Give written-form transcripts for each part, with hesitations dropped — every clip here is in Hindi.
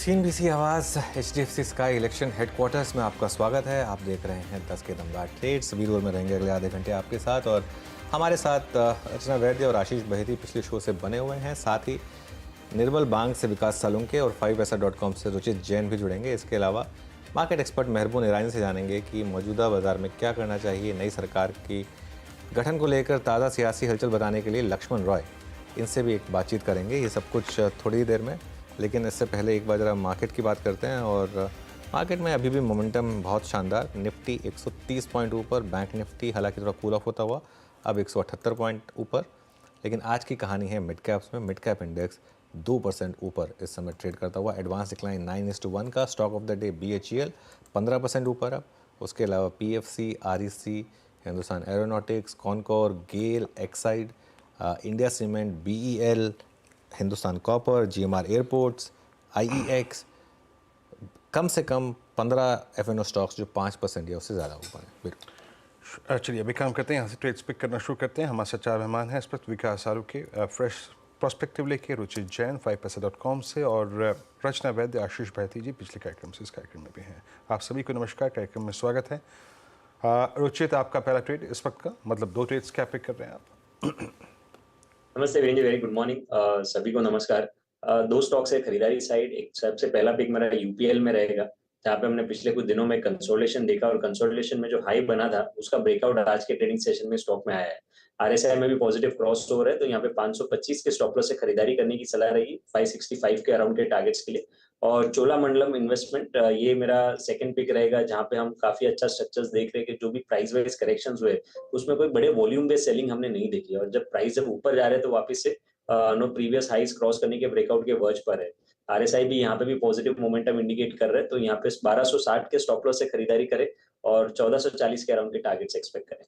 सीएनबीसी आवाज़ एचडीएफसी स्काई इलेक्शन हेडक्वार्टर्स में आपका स्वागत है। आप देख रहे हैं 10 के दमदार ट्रेड्स। वीरोल में रहेंगे अगले आधे घंटे आपके साथ, और हमारे साथ अर्चना वैद्य और आशीष बहेती पिछले शो से बने हुए हैं। साथ ही निर्मल बांग से विकास सालुंके और 5paisa.com से रुचित जैन भी जुड़ेंगे। इसके अलावा मार्केट एक्सपर्ट मेहरबून ईरानी से जानेंगे कि मौजूदा बाजार में क्या करना चाहिए। नई सरकार की गठन को लेकर ताज़ा सियासी हलचल बताने के लिए लक्ष्मण रॉय, इनसे भी एक बातचीत करेंगे। ये सब कुछ थोड़ी देर में, लेकिन इससे पहले एक बार ज़रा मार्केट की बात करते हैं। और मार्केट में अभी भी मोमेंटम बहुत शानदार। निफ्टी 130 पॉइंट ऊपर, बैंक निफ्टी हालांकि थोड़ा कूल ऑफ होता हुआ अब 178 पॉइंट ऊपर। लेकिन आज की कहानी है मिड कैप्स में। मिड कैप इंडेक्स 2% ऊपर इस समय ट्रेड करता हुआ। एडवांस डिक्लाइन 9:1 का। Stock of the day BHEL 15% ऊपर अब। उसके अलावा PFC, REC, Hindustan Aeronautics, Concor, GAIL, Exide, India Cement, BEL, Hindustan Copper, GMR Airports, IEX, कम से कम 15 FNO स्टॉक्स जो 5% या उससे ज़्यादा ऊपर हैं। चलिए अभी काम करते हैं, यहाँ से ट्रेड्स पिक करना शुरू करते हैं। हमारे साथ चार मेहमान हैं इस वक्त। विकास सालुंके फ्रेश प्रोस्पेक्टिव लेके, रुचित जैन 5paisa.com से, और रचना वैद्य, आशीष बहेती जी पिछले कार्यक्रम से इस कार्यक्रम में भी हैं। आप सभी को नमस्कार, कार्यक्रम में स्वागत है। रुचित, आपका पहला ट्रेड इस वक्त का, मतलब 2 ट्रेड्स क्या पिक कर रहे हैं आप? नमस्ते वीरेंद्र, वेरी गुड मॉर्निंग सभी को नमस्कार। 2 स्टॉक्स है खरीदारी साइड। एक सबसे पहला पिक मेरा UPL में रहेगा, जहाँ पे हमने पिछले कुछ दिनों में कंसोलिडेशन देखा, और कंसोलिडेशन में जो हाई बना था उसका ब्रेकआउट आज के ट्रेडिंग सेशन में स्टॉक में आया है। RSI में भी पॉजिटिव क्रॉस ओवर है, तो यहाँ पे 525 के स्टॉप लॉस से खरीदारी करने की सलाह रहेगी 565 के अराउंड के टारगेट्स के लिए। और चोलामंडलम इन्वेस्टमेंट, ये मेरा सेकंड पिक रहेगा, जहाँ पे हम काफी अच्छा स्ट्रक्चर्स देख रहे हैं कि जो भी प्राइस वाइज करेक्शंस हुए उसमें कोई बड़े वॉल्यूम बेस्ड सेलिंग हमने नहीं देखी, और जब प्राइस जब ऊपर जा रहे हैं तो वापस से नो प्रीवियस हाइस क्रॉस करने के ब्रेकआउट के वर्ज पर है। RSI भी यहाँ पे भी पॉजिटिव मोमेंटम इंडिकेट कर रहे हैं, तो यहाँ पे 1260 के स्टॉप लॉस से खरीदारी करें और 1440 के अराउंड के टारगेट्स एक्सपेक्ट करें।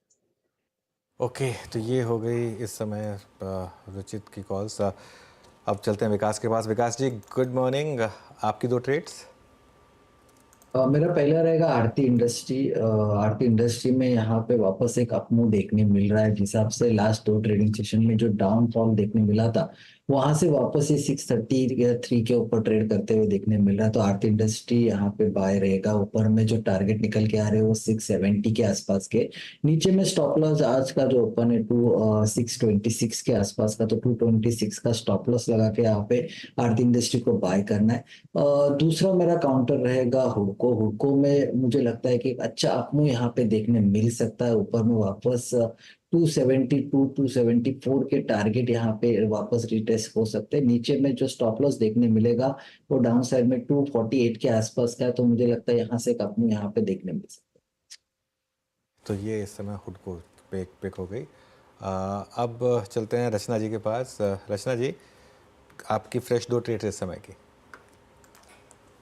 ओके, तो ये हो गई इस समय रुचित की कॉल्स। अब चलते हैं विकास के पास। विकास जी, गुड मॉर्निंग। आपकी 2 ट्रेड्स। मेरा पहला रहेगा आरती इंडस्ट्री। आरती इंडस्ट्री में यहाँ पे वापस एक अपमूव देखने मिल रहा है। जिस हिसाब से लास्ट 2 ट्रेडिंग सेशन में जो डाउनफॉल देखने मिला था, वहां से वापस ये 633 के ऊपर ट्रेड करते हुए देखने मिल रहा है। तो आरती इंडस्ट्री यहाँ पे बाय रहेगा। ऊपर में जो टारगेट निकल के आ रहे हैं वो 670 के आसपास के। नीचे में स्टॉप लॉस आज का जो ओपन है 626 के आसपास का, तो 226 का स्टॉप लॉस लगा के यहाँ पे आरती इंडस्ट्री को बाय करना है। दूसरा मेरा काउंटर रहेगा हुडको। हुडको में मुझे लगता है कि एक अच्छा अपमूव यहाँ पे देखने मिल सकता है। ऊपर में वापस 272 274 के टारगेट यहाँ पे वापस रिटेस्ट हो सकते हैं। नीचे में जो स्टॉप लॉस देखने मिलेगा वो डाउन साइड में 248 के आसपास का है। तो मुझे लगता है यहाँ से एक अपमूव यहाँ पे देखने मिल सकता है। तो ये इस समय हुडको पे एक पिक हो गई। अब चलते हैं रचना जी के पास। रचना जी, आपकी फ्रेश 2 ट्रेड्स इस समय की।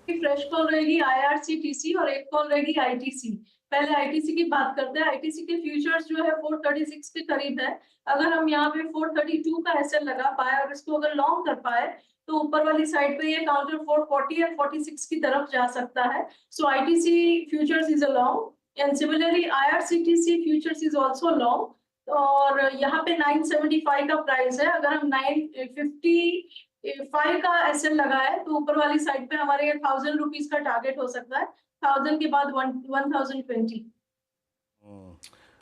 फ्रेश कॉल रहेगी IRCTC और एक कॉल रहेगी ITC। पहले ITC की बात करते हैं। ITC के फ्यूचर्स जो है 436 के करीब है। अगर हम यहाँ पे 432 का एसएल लगा पाए और इसको अगर लॉन्ग कर पाए तो ऊपर वाली साइड पे ये काउंटर 440 या 46 की तरफ जा सकता है। सो ITC futures is a long, and similarly IRCTC futures is also long. और यहाँ पे 975 का प्राइस है। अगर हम 955 का एसएल लगा है तो ऊपर वाली साइड पे हमारे 1000 रुपीज का टारगेट हो सकता है। 1000 के बाद 1020।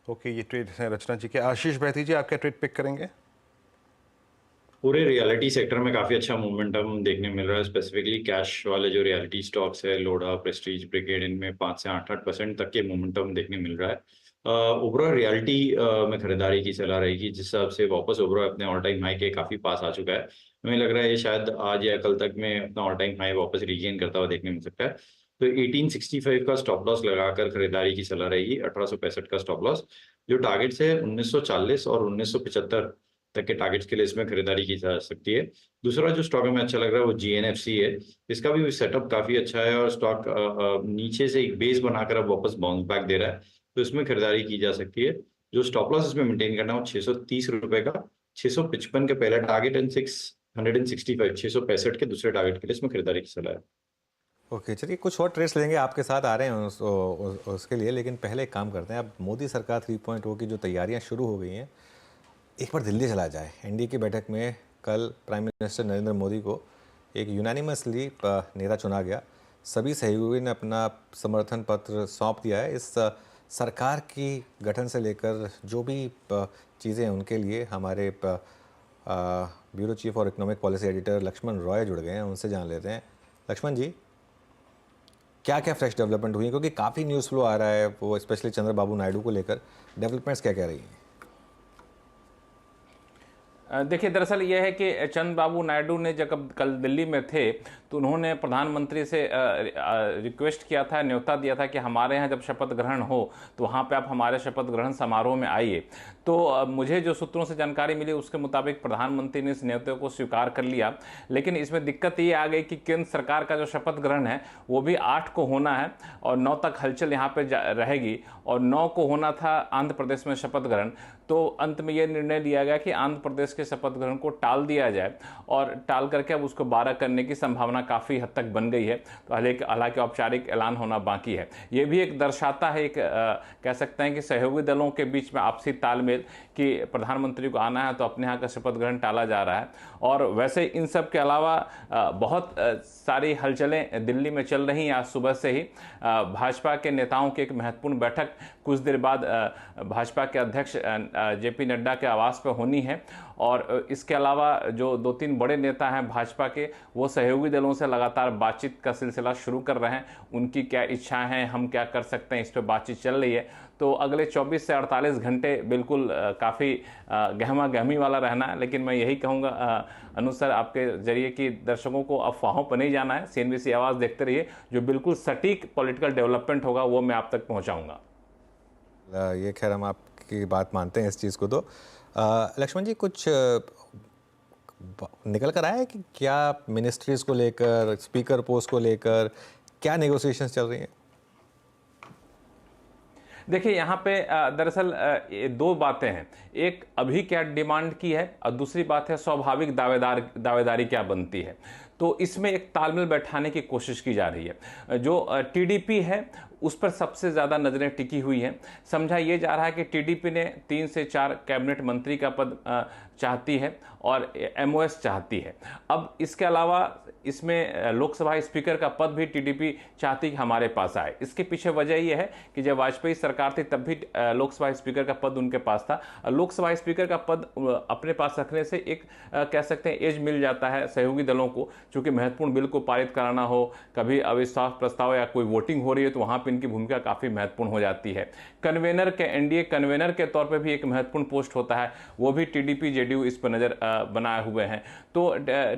ओके, ये ट्रेड है रचना जी के। आशीष बहेती जी, आप क्या ट्रेड पिक करेंगे? पूरे रियलिटी सेक्टर में काफ़ी अच्छा मोमेंटम देखने मिल रहा है। स्पेसिफिकली कैश वाले जो रियलिटी स्टॉक्स है, लोडा, प्रेस्टीज, ब्रिगेड, इनमें 5 से 8% तक के मोमेंटम देखने मिल रहा है। ओवरऑल रियलिटी में खरीदारी की सलाह रहेगी, जिस हिसाब से वापस ओवरऑल अपने ऑल टाइम हाई के काफ़ी पास आ चुका है। हमें लग रहा है ये शायद आज या कल तक में अपना ऑल टाइम हाई वापस रीगेन करता हुआ देखने मिल सकता है। तो 1865 का स्टॉप लॉस लगाकर खरीदारी की सलाह रहेगी। 1865 का स्टॉप लॉस। जो टारगेट्स है 1940 और 1975 तक के टारगेट्स के लिए इसमें खरीदारी की जा सकती है। दूसरा जो स्टॉक हमें अच्छा लग रहा है वो GNFC है। इसका भी सेटअप काफ़ी अच्छा है और स्टॉक नीचे से एक बेस बनाकर अब वापस बाउंस बैक दे रहा है, तो इसमें खरीदारी की जा सकती है। जो स्टॉप लॉस इसमें मेंटेन करना है वो 630 रुपए का, 655 का पहला टारगेट एंड 665 665 के दूसरे टारगेट के लिए इसमें खरीदारी की सलाह है। ओके, चलिए कुछ और ट्रेड्स लेंगे, आपके साथ आ रहे हैं उसके लिए। लेकिन पहले एक काम करते हैं। अब मोदी सरकार 3.0 की जो तैयारियां शुरू हो गई हैं, एक बार दिल्ली चला जाए। एनडीए की बैठक में कल प्राइम मिनिस्टर नरेंद्र मोदी को एक यूनानिमसली नेता चुना गया। सभी सहयोगी ने अपना समर्थन पत्र सौंप दिया है। इस सरकार की गठन से लेकर जो भी चीज़ें हैं उनके लिए हमारे ब्यूरो चीफ और economic policy editor Lakshman Roy जुड़ गए हैं, उनसे जान लेते हैं। लक्ष्मण जी, क्या क्या फ्रेश डेवलपमेंट हुई है, क्योंकि काफ़ी न्यूज़ फ्लो आ रहा है वो स्पेशली चंद्रबाबू नायडू को लेकर, डेवलपमेंट्स क्या कह रही हैं? देखिए, दरअसल ये है कि चंद्रबाबू नायडू ने जब कल दिल्ली में थे तो उन्होंने प्रधानमंत्री से रिक्वेस्ट किया था, न्योता दिया था कि हमारे यहाँ जब शपथ ग्रहण हो तो वहाँ पे आप हमारे शपथ ग्रहण समारोह में आइए। तो मुझे जो सूत्रों से जानकारी मिली उसके मुताबिक प्रधानमंत्री ने इस न्योते को स्वीकार कर लिया, लेकिन इसमें दिक्कत ये आ गई कि केंद्र सरकार का जो शपथ ग्रहण है वो भी 8 को होना है और 9 तक हलचल यहाँ पे रहेगी, और 9 को होना था आंध्र प्रदेश में शपथ ग्रहण। तो अंत में ये निर्णय लिया गया कि आंध्र प्रदेश के शपथ ग्रहण को टाल दिया जाए, और टाल करके अब उसको 12 करने की संभावना काफ़ी हद तक बन गई है। तो हालांकि औपचारिक ऐलान होना बाकी है। ये भी एक दर्शाता है, एक कह सकते हैं कि सहयोगी दलों के बीच में आपसी तालमेल कि प्रधानमंत्री को आना है तो अपने यहाँ का शपथ ग्रहण टाला जा रहा है। और वैसे इन सब के अलावा बहुत सारी हलचलें दिल्ली में चल रही हैं। आज सुबह से ही भाजपा के नेताओं की एक महत्वपूर्ण बैठक कुछ देर बाद भाजपा के अध्यक्ष जेपी नड्डा के आवास पर होनी है, और इसके अलावा जो 2-3 बड़े नेता हैं भाजपा के, वो सहयोगी दलों से लगातार बातचीत का सिलसिला शुरू कर रहे हैं। उनकी क्या इच्छाएं हैं, हम क्या कर सकते हैं, इस पर बातचीत चल रही है। तो अगले 24 से 48 घंटे बिल्कुल काफ़ी गहमा गहमी वाला रहना है। लेकिन मैं यही कहूँगा अनुसार आपके जरिए कि दर्शकों को अफवाहों पर नहीं जाना है, CNBC आवाज़ देखते रहिए, जो बिल्कुल सटीक पॉलिटिकल डेवलपमेंट होगा वो मैं आप तक पहुँचाऊँगा। ये खैर हम आपकी बात मानते हैं इस चीज़ को। तो लक्ष्मण जी, कुछ निकल कर आया है कि क्या मिनिस्ट्रीज़ को लेकर, स्पीकर पोस्ट को लेकर क्या नेगोशिएशंस चल रही हैं? देखिए, यहाँ पे दरअसल 2 बातें हैं। एक अभी क्या डिमांड की है, और दूसरी बात है स्वाभाविक दावेदारी क्या बनती है। तो इसमें एक तालमेल बैठाने की कोशिश की जा रही है। जो TDP है उस पर सबसे ज़्यादा नज़रें टिकी हुई हैं। समझा ये जा रहा है कि TDP ने 3 से 4 कैबिनेट मंत्री का पद चाहती है और MOS चाहती है। अब इसके अलावा इसमें लोकसभा स्पीकर का पद भी TDP चाहती कि हमारे पास आए। इसके पीछे वजह यह है कि जब वाजपेयी सरकार थी तब भी लोकसभा स्पीकर का पद उनके पास था। लोकसभा स्पीकर का पद अपने पास रखने से एक कह सकते हैं एज मिल जाता है सहयोगी दलों को, चूँकि महत्वपूर्ण बिल को पारित कराना हो, कभी अविश्वास प्रस्ताव या कोई वोटिंग हो रही है तो वहाँ पर इनकी भूमिका काफ़ी महत्वपूर्ण हो जाती है। कन्वेनर के NDA कन्वेनर के तौर पर भी एक महत्वपूर्ण पोस्ट होता है, वो भी TDP JDU इस पर नज़र बनाए हुए हैं। तो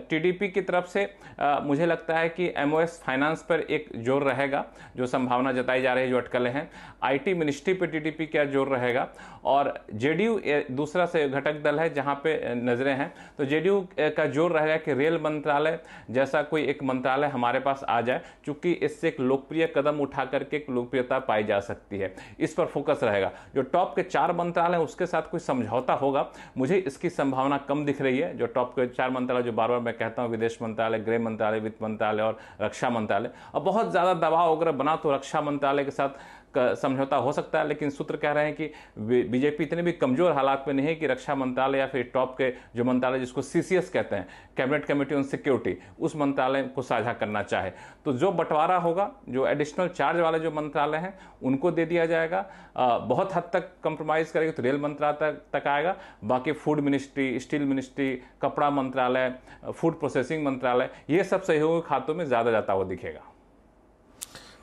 TDP की तरफ से मुझे लगता है कि MOS फाइनेंस पर एक जोर रहेगा, जो संभावना जताई जा रही है, जो अटकलें हैं। IT मिनिस्ट्री पर TDP क्या जोर रहेगा, और JDU दूसरा से घटक दल है जहां पे नजरें हैं। तो JDU का जोर रहेगा कि रेल मंत्रालय जैसा कोई एक मंत्रालय हमारे पास आ जाए, चूंकि इससे एक लोकप्रिय कदम उठा करके एक लोकप्रियता पाई जा सकती है। इस पर फोकस रहेगा। जो टॉप के 4 मंत्रालय हैं उसके साथ कोई समझौता होगा, मुझे इसकी संभावना कम दिख रही है। जो टॉप के 4 मंत्रालय, जो बार बार मैं कहता हूं, विदेश मंत्रालय, गृह मंत्रालय, वित्त मंत्रालय और रक्षा मंत्रालय, अब बहुत ज़्यादा दबाव अगर बना तो रक्षा मंत्रालय के साथ समझौता हो सकता है। लेकिन सूत्र कह रहे हैं कि बीजेपी इतने भी कमजोर हालात में नहीं है कि रक्षा मंत्रालय या फिर टॉप के जो मंत्रालय जिसको CCS कहते हैं, कैबिनेट कमेटी ऑन सिक्योरिटी, उस मंत्रालय को साझा करना चाहे। तो जो बंटवारा होगा, जो एडिशनल चार्ज वाले जो मंत्रालय हैं उनको दे दिया जाएगा। बहुत हद तक कंप्रोमाइज़ करेगा तो रेल मंत्रालय तक आएगा। बाकी फूड मिनिस्ट्री, स्टील मिनिस्ट्री, कपड़ा मंत्रालय, फूड प्रोसेसिंग मंत्रालय, ये सब सहयोगी खातों में ज़्यादा जाता हुआ दिखेगा।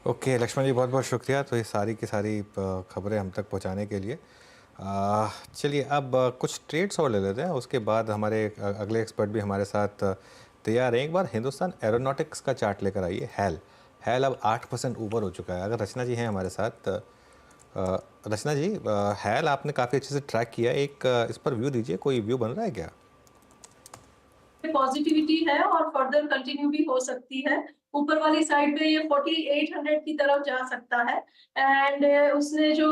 ओके लक्ष्मण जी, बहुत बहुत शुक्रिया। तो ये सारी की सारी खबरें हम तक पहुंचाने के लिए। चलिए अब कुछ ट्रेड्स और ले लेते हैं, उसके बाद हमारे अगले एक्सपर्ट भी हमारे साथ तैयार हैं। एक बार हिंदुस्तान एरोनॉटिक्स का चार्ट लेकर आइए। हैल अब 8% ऊपर हो चुका है। अगर रचना जी हैं हमारे साथ, रचना जी, हैल आपने काफ़ी अच्छे से ट्रैक किया, एक इस पर व्यू दीजिए, कोई व्यू बन रहा है क्या? पॉजिटिविटी है और फर्दर कंटिन्यू भी हो सकती है। ऊपर वाली साइड पे ये 4800 की तरफ जा सकता है। एंड उसने जो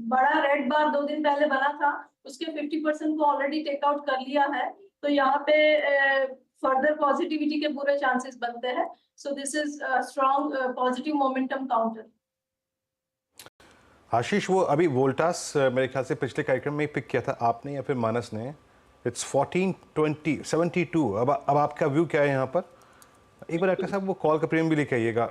बड़ा रेड बार 2 दिन पहले बना था उसके 50% को ऑलरेडी टेक आउट कर लिया है। तो यहाँ पे फर्दर पॉजिटिविटी के पूरे चांसेस बनते हैं। So this is strong positive momentum counter. Ashish, वो अभी वोल्टास मेरे ख्याल से पिछले कार्यक्रम में पिक किया था आपने या फिर मानस ने, इट्स 1420 72। अब आपका व्यू क्या है यहाँ पर? एक बार डॉक्टर साहब वो कॉल का प्रीमियम भी लेके आइएगा।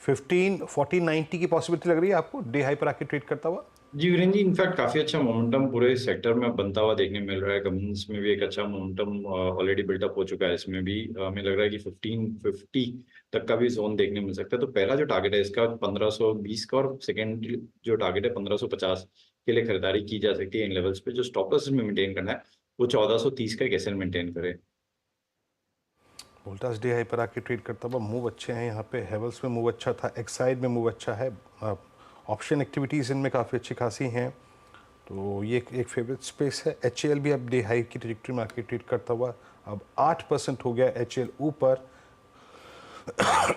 15, 40, 90 की पॉसिबिलिटी लग रही है आपको डे हाई पर आके ट्रेड करता हुआ? जी वीरेंद्र जी, इनफैक्ट काफी अच्छा मोमेंटम पूरे सेक्टर में बनता हुआ देखने मिल रहा है। कंपनीज में भी एक अच्छा मोमेंटम ऑलरेडी बिल्टअप हो चुका है। इसमें भी हमें लग रहा है कि 1550 तक का भी जोन देखने मिल सकता है। तो पहला जो टारगेट है इसका 1520 का, और सेकेंड जो टारगेट है 1550 के लिए खरीदारी की जा सकती है इन लेवल्स पे। जो स्टॉप लॉस में मेंटेन करना है वो 1430 का एक एसएल मेंटेन करे। वोल्टास डे हाई पर आके ट्रेड करता हुआ मूव अच्छे हैं यहाँ पे। हेवल्स में मूव अच्छा था, एक्साइड में मूव अच्छा है, ऑप्शन एक्टिविटीज़ इनमें काफ़ी अच्छी खासी हैं, तो ये एक फेवरेट स्पेस है। HAL भी अब डे हाई की ट्रैजेक्टरी में आके ट्रेड करता हुआ अब 8% हो गया HAL ऊपर।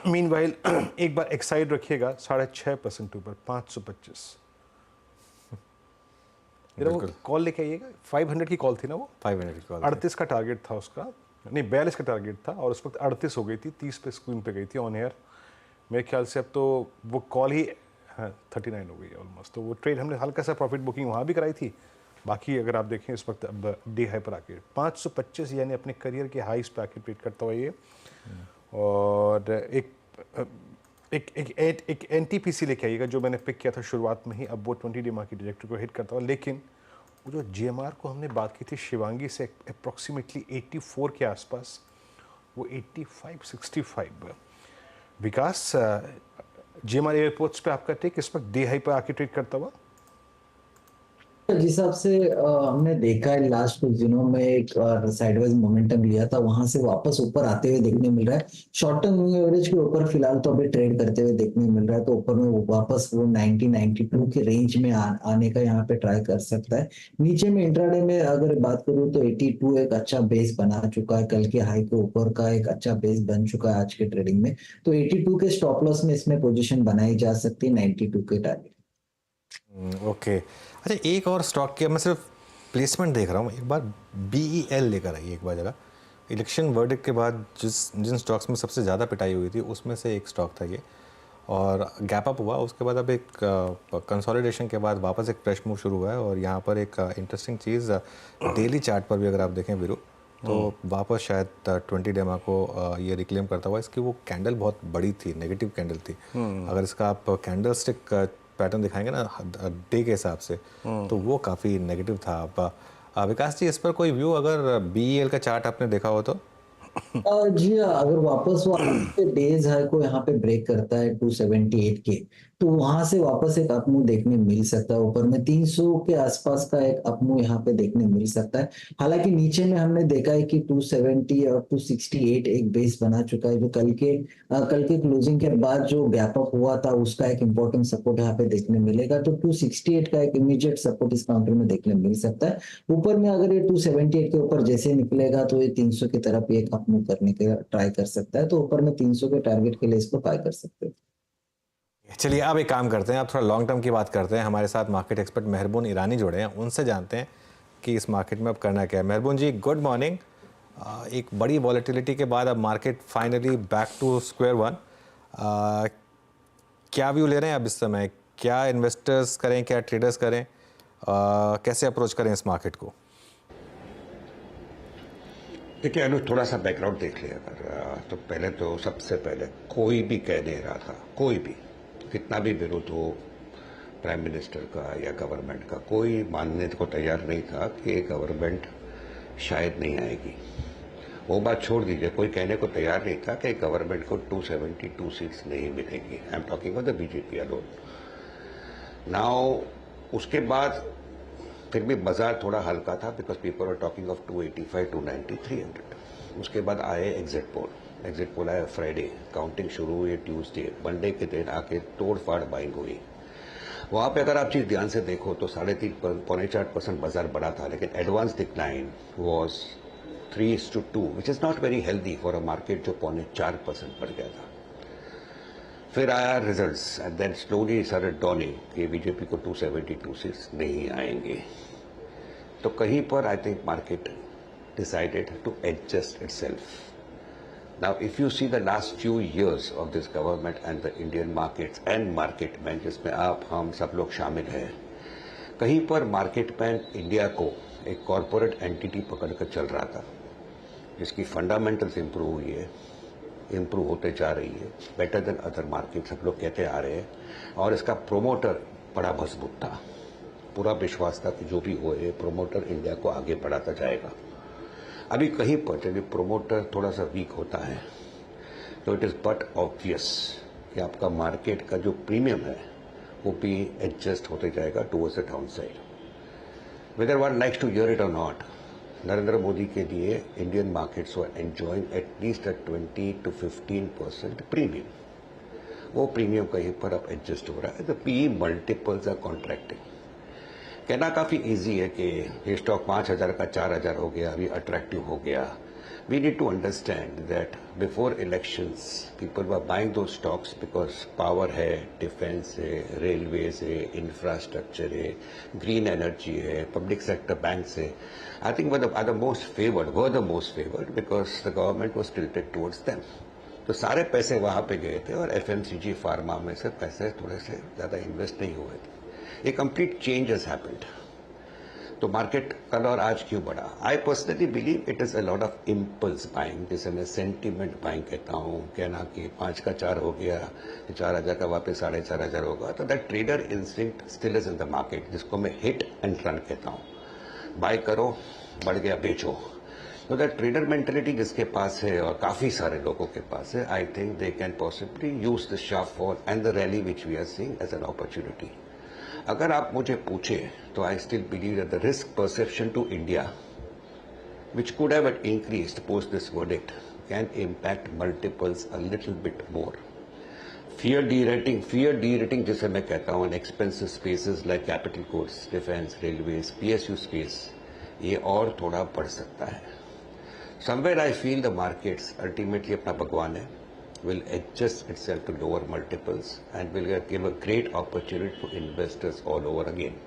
मीनवाइल एक बार एक्साइड रखिएगा 6.5% ऊपर 525। वो कॉल लेके आइएगा, 500 की कॉल थी ना, वो 500 की कॉल 38 का टारगेट था उसका, नहीं 42 का टारगेट था, और उस वक्त 38 हो गई थी, 30 पे स्क्रीन पे गई थी ऑन एयर। मेरे ख्याल से अब तो वो कॉल ही 39 हो गई है ऑलमोस्ट। तो वो ट्रेड हमने हल्का सा प्रॉफिट बुकिंग वहाँ भी कराई थी। बाकी अगर आप देखें इस वक्त अब डे हाई पर आके 525 यानी अपने करियर के हाईस पे आके ट्रेड करता हुआ ये। और एक NTPC लेके आइएगा जो मैंने पिक किया था शुरुआत में ही, अब वो 20 डे मार्केट ट्रैजेक्टरी को हिट करता हुआ। लेकिन वो जो GMR को हमने बात की थी शिवांगी से अप्रॉक्सीमेटली 84 के आसपास, वो 85-65। विकास, GMR एयरपोर्ट्स पे आपका टेक इस वक्त डे हाई पर आके ट्रेड करता हुआ? जिस हिसाब से हमने देखा है लास्ट कुछ दिनों में एक साइडवेज मोमेंटम लिया था, वहां से वापस ऊपर आते हुए देखने मिल रहा है। शॉर्ट टर्म मूविंग एवरेज के ऊपर फिलहाल तो अभी ट्रेड करते हुए देखने मिल रहा है, तो ऊपर में वो वापस वो 90-92 के रेंज में आने का यहाँ पे ट्राई कर सकता है। नीचे में इंट्राडे में अगर बात करूँ तो 82 एक अच्छा बेस बना चुका है, कल के हाई के ऊपर का एक अच्छा बेस बन चुका है आज के ट्रेडिंग में। तो 82 के स्टॉप लॉस में इसमें पोजिशन बनाई जा सकती है, 92 के टारगेट। ओके, अच्छा एक और स्टॉक के मैं सिर्फ प्लेसमेंट देख रहा हूँ, एक बार BEL लेकर आइए एक बार जरा। इलेक्शन वर्डिक्ट के बाद जिन स्टॉक्स में सबसे ज़्यादा पिटाई हुई थी उसमें से एक स्टॉक था ये, और गैप अप हुआ, उसके बाद अब एक कंसोलिडेशन के बाद वापस एक फ्रेश मूव शुरू हुआ है। और यहाँ पर एक इंटरेस्टिंग चीज़ डेली चार्ट पर भी अगर आप देखें वीरू, तो वापस शायद 20 डेमा को ये रिक्लेम करता हुआ। इसकी वो कैंडल बहुत बड़ी थी, नेगेटिव कैंडल थी। अगर इसका आप कैंडल स्टिक पैटर्न दिखाएंगे ना डे के हिसाब से, तो वो काफ़ी नेगेटिव था। विकास जी, इस पर कोई व्यू, अगर BEL का चार्ट आपने देखा हो तो? जी हाँ, अगर वापस वो डेज हाई को यहाँ पे ब्रेक करता है 278 के, तो वहां से वापस एक अपमूव देखने मिल सकता है। ऊपर में 300 के आसपास का एक अपमूव यहाँ पे देखने मिल सकता है। हालांकि नीचे में हमने देखा है कि 270 और 268 एक बेस बना चुका है, जो कल के क्लोजिंग के बाद जो गैप अप हुआ था उसका एक इम्पोर्टेंट सपोर्ट यहाँ पे देखने मिलेगा। तो 268 का एक इमीडिएट सपोर्ट इस काउंटर में देखने मिल सकता है। ऊपर में अगर ये 278 के ऊपर जैसे निकलेगा तो ये 300 की तरफ एक अपमूव करने के ट्राई कर सकता है। तो ऊपर में 300 के टारगेट के लिए इसको बाय कर सकते हैं। चलिए अब एक काम करते हैं, अब थोड़ा लॉन्ग टर्म की बात करते हैं। हमारे साथ मार्केट एक्सपर्ट मेहरबून ईरानी जुड़े हैं, उनसे जानते हैं कि इस मार्केट में अब करना क्या है। Mehrboon ji, good morning. एक बड़ी वॉलेटिलिटी के बाद अब market finally back to square one. क्या व्यू ले रहे हैं अब इस समय? क्या इन्वेस्टर्स करें, क्या ट्रेडर्स करें, कैसे अप्रोच करें इस मार्केट को? देखिए अनुज, थोड़ा सा बैकग्राउंड देख लिया अगर तो पहले तो सबसे पहले कोई भी कह नहीं रहा था, कोई भी कितना भी विरोध हो प्राइम मिनिस्टर का या गवर्नमेंट का, कोई मानने को तैयार नहीं था कि गवर्नमेंट शायद नहीं आएगी। वो बात छोड़ दीजिए, कोई कहने को तैयार नहीं था कि गवर्नमेंट को 272 सीट्स नहीं मिलेगी। I am talking about the BJP alone. Now उसके बाद फिर भी बाजार थोड़ा हल्का था, because people are talking of 285, 290, 300। उसके बाद आए एग्जिट पोल आया फ्राइडे, काउंटिंग शुरू हुई ट्यूसडे, मंडे के दिन आके तोड़ फाड़ बाइंग हुई। वहां पे अगर आप चीज ध्यान से देखो तो 3.5-4% बाजार बढ़ा था, लेकिन advance decline was 3:2, which is not very healthy for a market जो 4.5% बढ़ गया था। फिर आया results and then slowly started dawning कि बीजेपी को 272 सीट्स नहीं आएंगे। तो कहीं पर I think market decided to adjust itself. Now if you see the last few years of this government and the Indian markets and market man, जिसमें आप हम सब लोग शामिल हैं, कहीं पर मार्केट मैन इंडिया को एक कॉरपोरेट एंटिटी पकड़कर चल रहा था, जिसकी फंडामेंटल्स इंप्रूव हुई है, इम्प्रूव होते जा रही है, बेटर देन अदर मार्केट सब लोग कहते आ रहे हैं, और इसका प्रोमोटर बड़ा मजबूत था, पूरा विश्वास था कि जो भी हो प्रोमोटर इंडिया को आगे बढ़ाता जाएगा। अभी कहीं पर जब प्रोमोटर थोड़ा सा वीक होता है तो इट इज बट ऑब्वियस कि आपका मार्केट का जो प्रीमियम है वो भी एडजस्ट होते जाएगा towards the downside. Whether one likes to hear it और नॉट, नरेंद्र मोदी के लिए Indian markets were enjoying at least 20 to 15% premium. वो प्रीमियम कहीं पर अब एडजस्ट हो रहा है, the PE multiples are contracting. कहना काफी इजी है कि ये स्टॉक 5,000 का 4,000 हो गया, अभी अट्रैक्टिव हो गया। We need to understand that before elections people were buying those stocks because power है, डिफेंस है, रेलवेज है, इंफ्रास्ट्रक्चर है, ग्रीन एनर्जी है, पब्लिक सेक्टर बैंक्स है। I think were the most favoured because the government was tilted towards them. तो सारे पैसे वहां पे गए थे और एफएमसीजी फार्मा में से पैसे थोड़े से ज्यादा इन्वेस्ट नहीं हुए थे। A complete change has happened. तो मार्केट कल और आज क्यों बढ़ा? I personally believe it is a lot of impulse buying, जिसे मैं सेंटीमेंट बाइंग कहता हूँ। कहना कि 5 का 4 हो गया, 4,000 का वापस 4,500 होगा, तो that trader instinct still is in the market, जिसको मैं हिट एंड रन कहता हूँ। बाय करो, बढ़ गया बेचो। तो दैट ट्रेडर मेंटेलिटी जिसके पास है और काफी सारे लोगों के पास है, I think they can possibly use the sharp fall and the rally which we are seeing as an opportunity. अगर आप मुझे पूछे तो I still believe that the risk perception to India which could have increased post this verdict can impact multiples a little bit more. Fear de-rating जिसे मैं कहता हूँ in expensive spaces like capital goods, defense, railways, PSU space, ये और थोड़ा बढ़ सकता है। Somewhere I feel the markets ultimately अपना भगवान है, will adjust itself to lower multiples and will give a great opportunity to investors all over again.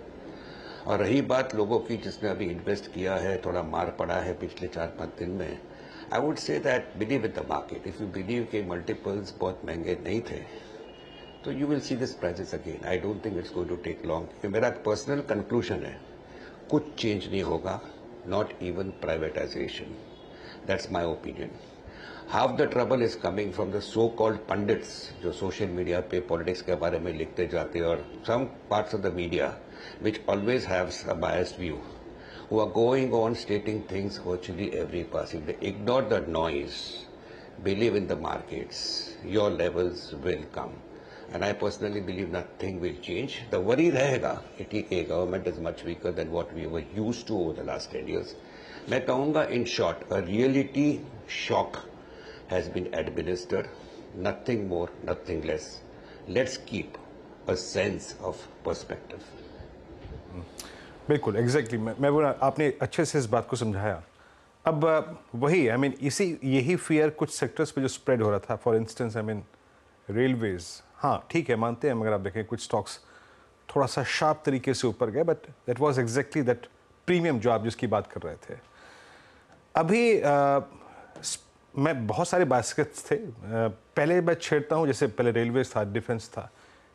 और रही बात लोगों की जिसने अभी इन्वेस्ट किया है, थोड़ा मार पड़ा है पिछले 4-5 दिन में, I would say that believe in the market. If you believe के मल्टीपल्स बहुत महंगे नहीं थे तो you will see this prices again. I don't think it's going to take long. मेरा पर्सनल कंक्लूजन है, कुछ चेंज नहीं होगा, not even privatisation. That's my opinion. Half the trouble is coming from the so called pundits जो सोशल मीडिया पे पॉलिटिक्स के बारे में लिखते जाते हैं, और some parts of the media which always has a biased view, who are going on stating things virtually every passing day. Ignore the noise. Believe in the markets. Your levels will come. And I personally believe nothing will change. The worry रहेगा कि government is much weaker than what we were used to over the last 10 years. मैं कहूँगा in short, a reality shock has been administered. Nothing more, nothing less. Let's keep a sense of perspective. बिल्कुल एग्जैक्टली मैं बोला, आपने अच्छे से इस बात को समझाया। अब वही आई मीन यही फियर कुछ सेक्टर्स पे जो स्प्रेड हो रहा था, for instance I mean railways, हाँ ठीक है मानते हैं, मगर आप देखें कुछ स्टॉक्स थोड़ा सा शार्प तरीके से ऊपर गए, but that was exactly that premium जो आप जिसकी बात कर रहे थे। अभी मैं बहुत सारे बास्केट्स थे, पहले मैं छेड़ता हूँ, जैसे पहले रेलवेज था, डिफेंस था।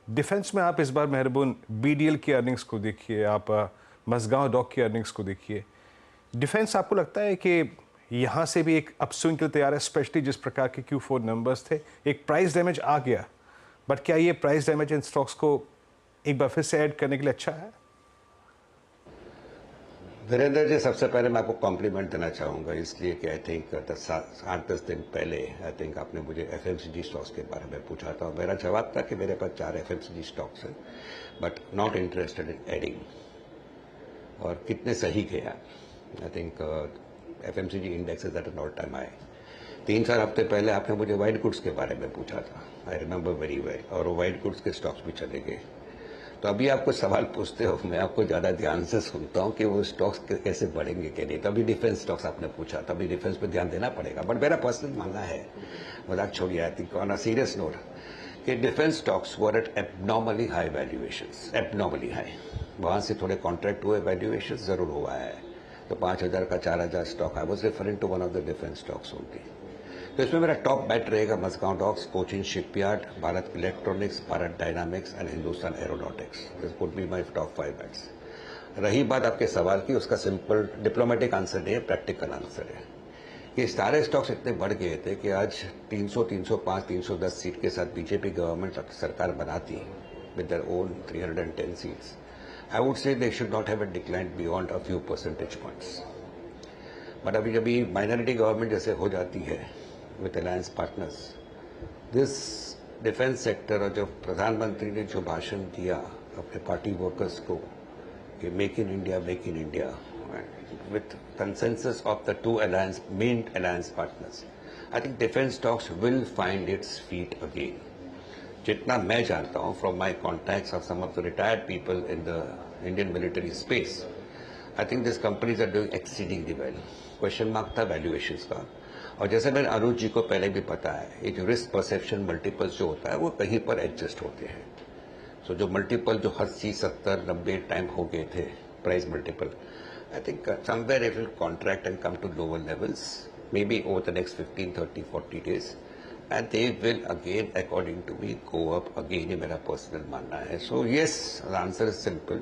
डिफेंस में आप इस बार मेहरबान BDL की अर्निंग्स को देखिए, आप मसगांव डॉक की अर्निंग्स को देखिए। डिफेंस आपको लगता है कि यहाँ से भी एक अपस्विंग के लिए तैयार है, स्पेशली जिस प्रकार के Q4 नंबर्स थे? एक प्राइस डैमेज आ गया, बट क्या ये प्राइस डैमेज इन स्टॉक्स को एक बार फिर से ऐड करने के लिए अच्छा है? वीरेंद्र जी, सबसे पहले मैं आपको कॉम्प्लीमेंट देना चाहूँगा, इसलिए कि आई थिंक 8-10 दिन पहले आई थिंक आपने मुझे FMCG स्टॉक्स के बारे में पूछा था। मेरा जवाब था कि मेरे पास 4 FMCG स्टॉक्स हैं, but not interested in adding. और कितने सही थे आप? I think FMCG index is at an all time high. 3-4 हफ्ते पहले आपने मुझे वाइट गुड्स के बारे में पूछा था, आई रिमेंबर वेरी वेल, और वो वाइट गुड्स के स्टॉक्स भी चले गए। तो अभी आप कुछ सवाल पूछते हो, मैं आपको ज़्यादा ध्यान से सुनता हूँ कि वो स्टॉक्स कैसे बढ़ेंगे कि नहीं। तभी डिफेंस स्टॉक्स आपने पूछा, तभी डिफेंस पे ध्यान देना पड़ेगा। बट मेरा पर्सनल मानना है, मजाक छोड़िए, I think on a serious note, कि defence stocks were at abnormally high valuations, abnormally high. वहाँ से थोड़े कॉन्ट्रैक्ट हुए, वैल्यूएशन जरूर हुआ है। तो 5,000 का 4,000 stock, I was referring to one of the defence stocks only. तो इसमें मेरा टॉप बैट रहेगा Mazagon Docks, Cochin Shipyard, Bharat Electronics, Bharat Dynamics and Hindustan Aeronautics. This would be my top 5 bets. रही बात आपके सवाल की, उसका सिंपल डिप्लोमेटिक आंसर नहीं है, प्रैक्टिकल आंसर है कि सारे स्टॉक्स इतने बढ़ गए थे कि आज 300, 305, 310 सीट के साथ बीजेपी गवर्नमेंट सरकार बनाती with their own 310 seats, I would से they should not have decline beyond a few percentage points. But अभी जब माइनॉरिटी गवर्नमेंट जैसे हो जाती है with alliance partners, this defence sector, और जब प्रधानमंत्री ने जो भाषण दिया अपने पार्टी वर्कर्स को कि make in India with consensus of the two main alliance partners, I think defense stocks will find its feet again. जितना मैं जानता हूँ from my contacts of some of the retired people in the Indian military space, I think these companies are doing exceedingly well. Question mark था valuations का, और जैसे मैंने अनुज जी को पहले भी पता है, ये जो रिस्क परसेप्शन मल्टीपल्स जो होता है वो कहीं पर एडजस्ट होते हैं। सो जो मल्टीपल जो 80, 70, 90 टाइम हो गए थे price multiple, I think somewhere it will contract and come to lower levels, maybe over the next 15, 30, 40 days, and they will again, according to me, go up again. ये मेरा पर्सनल मानना है। So yes, the answer is simple.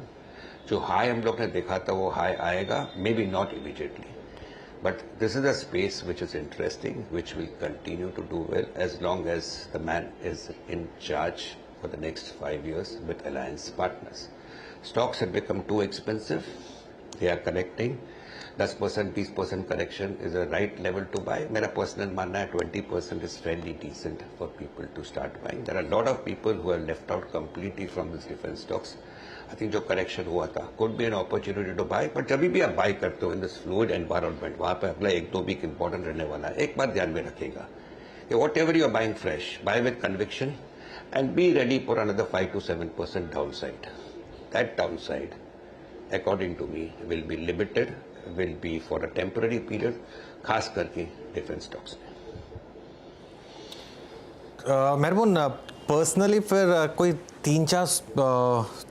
जो हाई हम लोग ने देखा था वो हाई आएगा, maybe not immediately, but this is a space which is interesting, which will continue to do well as long as the man is in charge for the next 5 years with alliance partners. Stocks have become too expensive. They are correcting. 10%, 20% correction is a right level to buy. मेरा पर्सनल मानना है 20% is fairly decent for people to start buying. There are a lot of people who are left out completely from these defense stocks. I think जो correction हुआ था could be an opportunity to buy. But जब भी आप buy करते हो in this fluid environment, वहाँ पे अगला 1-2 वीक important रहने वाला है। एक बात ध्यान में रखिएगा कि whatever you are buying fresh, buy with conviction and be ready for another 5 to 7% downside. That downside, according to me, will be limited, will be for a temporary period, खास करके डिफेंस स्टॉक्स में। मेहरबान, पर्सनली फिर कोई 3-4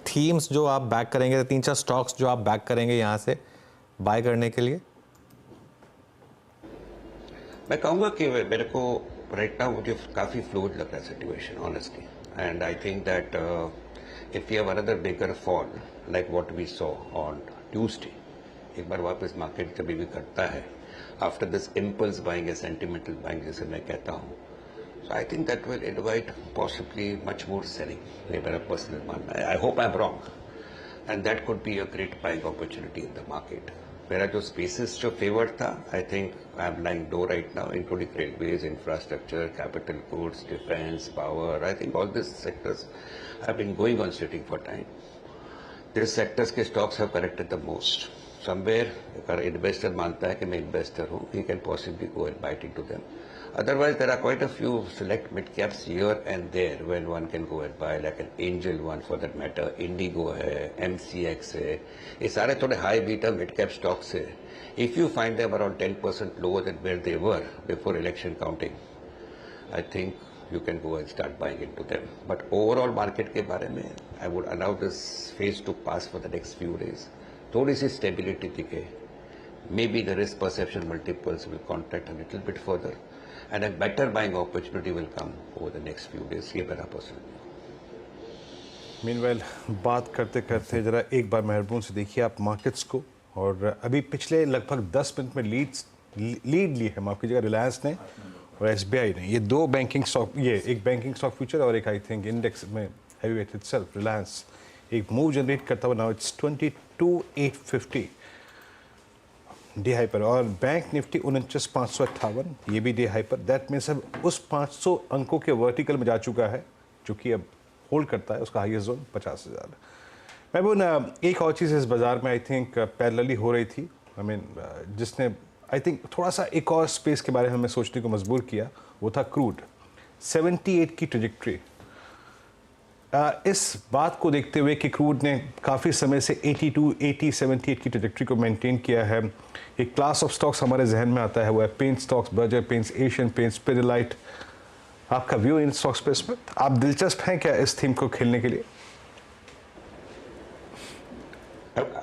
थीम्स जो आप बैक करेंगे, 3-4 स्टॉक्स जो आप बैक करेंगे यहाँ से बाय करने के लिए? मैं कहूँगा कि मेरे को राइट नाउ मुझे काफ़ी फ्लूइड लग रहा है situation, honestly, and I think that if you have another bigger fall like what we saw on Tuesday, एक बार वापस मार्केट कभी भी करता है आफ्टर दिस इम्पल्स बाइंग या सेंटिमेंटल बाइंग जैसे मैं कहता हूँ, so I think that will invite possibly much more selling. ये मेरा पर्सनल मानना है। I hope I am wrong and that could be a great buying opportunity in the market. मेरा जो स्पेसिस जो फेवर्ड था, I think I am lying low right now, including railways, infrastructure, capital goods, defence, power. I think all this sectors have been going on sitting for time. This sectors के stocks have corrected the most. Somewhere अगर इन्वेस्टर मानता है कि मैं इन्वेस्टर हूँ, he can possibly go and bite into them. Otherwise, there are quite a few select mid caps here and there when one can go and buy, like an Angel one for that matter, Indigo है, MCX है, ये सारे थोड़े high beta mid cap stocks है. If you find them around 10% lower than where they were before election counting, I think you can go and start buying into them. But overall market के बारे में, I would allow this phase to pass for the next few days. थोड़ी सी स्टेबिलिटी दिखे, may be the risk perception multiples will contract a little bit further and a better buying opportunity will come over the next few days. ये मेरा पर्सनल। मीनवाइल बात करते करते जरा एक बार मेहरबान से देखिए आप मार्केट्स को, और अभी पिछले लगभग 10 मिनट में लीड ली है, माफ कीजिएगा, रिलायंस ने और SBI ने। ये दो बैंकिंग स्टॉक, ये एक बैंकिंग स्टॉक फ्यूचर और एक आई थिंक इंडेक्स में हैवीवेट इटसेल्फ रिलायंस एक मूव जनरेट करता हुआ। नाउ इट्स 22,850 डे हाई पर, और बैंक निफ्टी 49,558, ये भी डे हाई पर। दैट मीन्स अब उस 500 अंकों के वर्टिकल में जा चुका है जो कि अब होल्ड करता है उसका हाईएस्ट जोन 50,000। मैं बोल एक और चीज़ इस बाज़ार में आई थिंक पैरेलली हो रही थी, आई मीन जिसने आई थिंक थोड़ा सा एक और स्पेस के बारे में हमें सोचने को मजबूर किया, वो था क्रूड 78 की ट्रेजेक्ट्री। इस बात को देखते हुए कि क्रूड ने काफ़ी समय से 82, 80, 78 की ट्रेजेक्ट्री को मेंटेन किया है, एक क्लास ऑफ स्टॉक्स हमारे जहन में आता है, वो है paint stocks, Berger Paints, Asian Paints, Pidilite. आपका व्यू इन स्टॉक्स पे इसमें, आप दिलचस्प हैं क्या इस थीम को खेलने के लिए?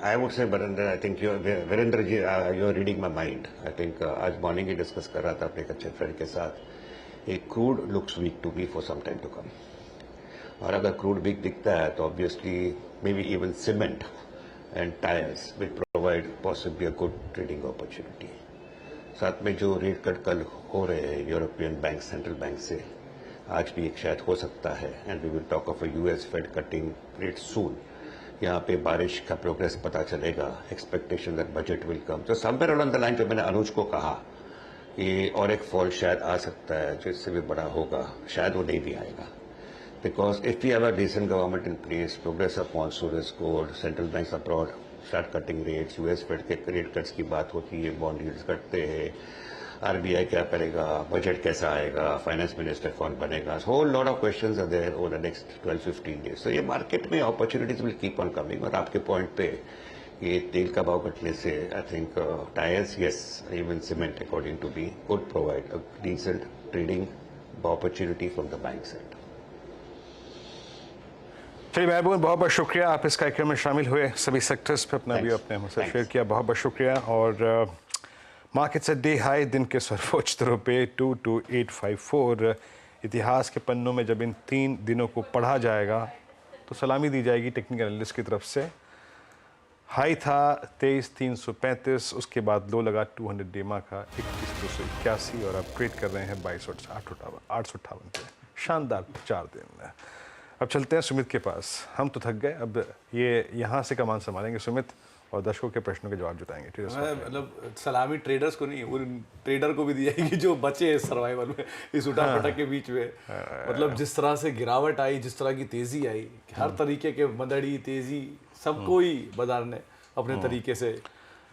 I would say, Virendra, I think Virendra ji, you're reading my mind. I think आज मॉर्निंग ही डिस्कस कर रहा था अपने एक अच्छे फ्रेंड के साथ। एक crude looks weak to be for some time to come, और अगर क्रूड वीक दिखता है तो obviously maybe even cement and tyres will provide possibly a good trading opportunity. साथ में जो रेट कट कल हो रहे हैं यूरोपियन बैंक सेंट्रल बैंक से, आज भी एक शायद हो सकता है, and we will talk of a US fed cutting rate soon. यहाँ पे बारिश का प्रोग्रेस पता चलेगा, expectation that budget will come. तो समवेयर अराउंड द लाइन पे मैंने अनुज को कहा कि और एक फॉल शायद आ सकता है जो इससे भी बड़ा होगा, शायद वो नहीं भी आएगा, because if you have a decent government in place, progress of monsoon is good, central banks abroad start cutting rates, US Fed के रेट कट्स की बात होती है, बॉन्ड यील्ड्स घटते हैं, आरबीआई क्या करेगा, बजट कैसा आएगा, फाइनेंस मिनिस्टर कौन बनेगा, whole lot of questions are there over the next 12-15 days. तो ये मार्केट में opportunities will keep on coming. और आपके पॉइंट पे ये तेल का भाव घटने से I think tyres, yes, even cement according to be could provide a decent trading opportunity from the bank sector. चलिए महबूब, बहुत बहुत शुक्रिया, आप इस कार्यक्रम में शामिल हुए, सभी सेक्टर्स पे अपना व्यू अपने हमसे शेयर किया, बहुत बहुत शुक्रिया। और मार्केट से डे हाई, दिन के सर्वोच्च दरों पे 22854। इतिहास के पन्नों में जब इन 3 दिनों को पढ़ा जाएगा तो सलामी दी जाएगी टेक्निकल एनालिस्ट की तरफ से। हाई था 23,335, उसके बाद लो लगा 200 डेमा का 21,281 और अब ट्रेड कर रहे हैं 22,858 पे। शानदार 4 दिन। अब चलते हैं सुमित के पास, हम तो थक गए, अब ये यहाँ से कमान संभालेंगे सुमित और दर्शकों के प्रश्नों के जवाब जुटाएंगे। ठीक है, मतलब सलामी ट्रेडर्स को नहीं, उन ट्रेडर को भी दी जाएगी जो बचे इस सर्वाइवल में, इस उठा-पटक के बीच में। मतलब जिस तरह से गिरावट आई, जिस तरह की तेजी आई, हर तरीके के मदड़ी तेजी सबको ही बाजार ने अपने तरीके से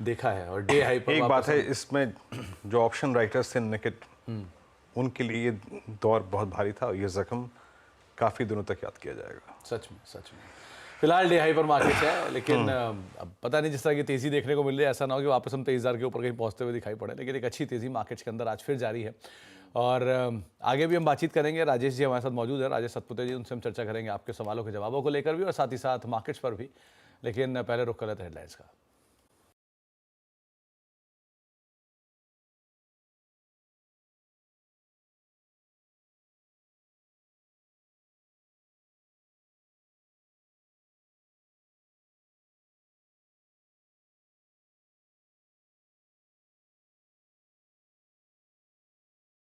देखा है। और डे हाई पर एक बात है, इसमें जो ऑप्शन राइटर्स थे नेकेड, उनके लिए ये दौर बहुत भारी था और ये जख्म काफ़ी दिनों तक याद किया जाएगा। सच में फिलहाल डे हाई पर मार्केट है, लेकिन अब पता नहीं, जिस तरह की तेज़ी देखने को मिल रही है, ऐसा ना हो कि वापस हम 23,000 के ऊपर कहीं पहुंचते हुए दिखाई पड़े। लेकिन एक अच्छी तेज़ी मार्केट्स के अंदर आज फिर जारी है और आगे भी हम बातचीत करेंगे। राजेश जी हमारे साथ मौजूद है, राजेश सतपुते जी, उनसे हम चर्चा करेंगे आपके सवालों के जवाबों को लेकर भी और साथ ही साथ मार्केट्स पर भी। लेकिन पहले रुक कर लेते हैं हेडलाइंस का।